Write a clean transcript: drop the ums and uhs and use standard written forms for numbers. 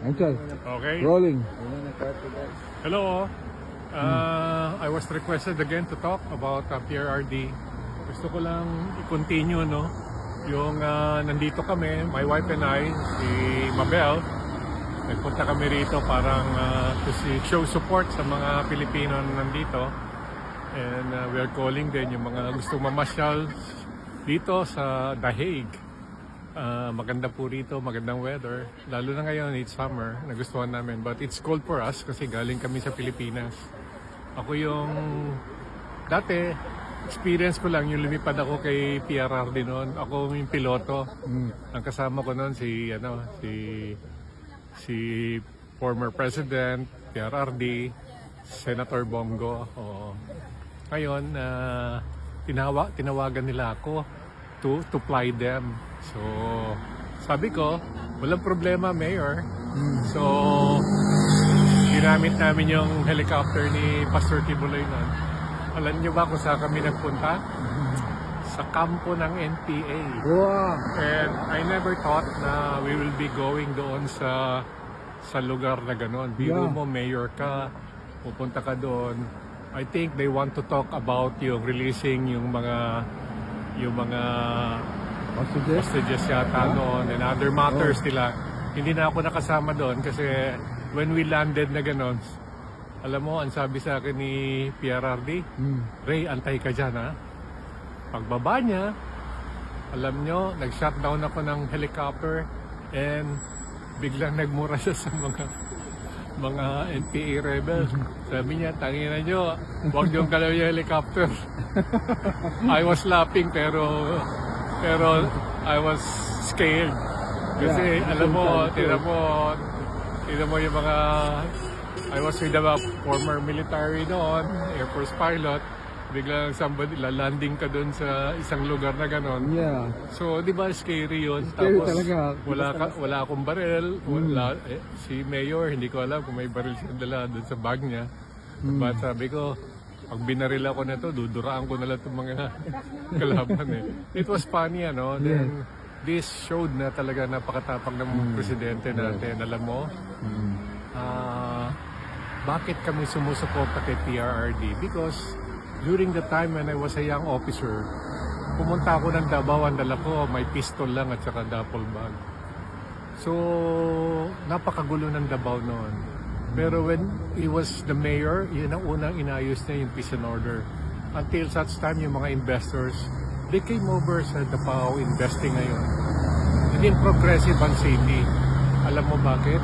Okay. Okay. Rolling. Hello. I was requested again to talk about PRRD. Gusto ko lang i-continue, no? Yung nandito kami, my wife and I, si Mabel, nagpunta kami rito parang to show support sa mga Pilipino na nandito. And we are calling din yung mga gusto mamasyal dito sa The Hague. Maganda po rito, magandang weather. Lalo na ngayon, it's summer, nagustuhan namin. But it's cold for us kasi galing kami sa Pilipinas. Ako yung, dati, experience ko lang yung lumipad ako kay PRRD noon. Ako yung piloto. Ang kasama ko noon si former President, PRRD, Senator Bongo. Ngayon, tinawagan nila ako to fly them. So, sabi ko, walang problema, Mayor. So, ginamit namin yung helicopter ni Pastor Tibuloy nun. Alam niyo ba kung saan kami nagpunta? Sa kampo ng NPA. Wow. And I never thought na we will be going doon sa lugar na gano'n. Biro mo, Mayor ka, pupunta ka doon. I think they want to talk about yung releasing yung mga hostages yata noon and other matters nila. Hindi na ako nakasama doon kasi when we landed na gano'n, alam mo, ang sabi sa akin ni PRRD, Ray, antay ka dyan, ha? Pagbaba niya, alam nyo, nag-shutdown ako ng helicopter and biglang nagmura siya sa mga NPA rebels. Sabi niya, tangina nyo, huwag niyong galaw yung helicopter. I was laughing pero I was scared. Kasi alam mo, tinan mo yung mga, I was with a former military noon, Air Force pilot. Biglang landing ka doon sa isang lugar na gano'n. Yeah. So, di ba scary yun? Scary Tapos, talaga. wala akong baril. Si Mayor, hindi ko alam kung may baril siya dala doon sa bag niya. But sabi ko, pag binaril ako na to, duduraan ko na lang itong mga kalaban eh. It was funny, ano? Then, this showed na talaga napakatapang ng presidente natin. Alam mo, bakit kami sumusuporta kay PRRD? Because during the time when I was a young officer, pumunta ako ng Davao, ang dala ko, may pistol lang at saka duffel bag. So, napakagulo ng Davao noon. Pero when he was the mayor, yun ang unang inayos niya yung peace and order. Until such time, yung mga investors, they came over sa Davao investing ngayon. Naging progressive ang city. Alam mo bakit?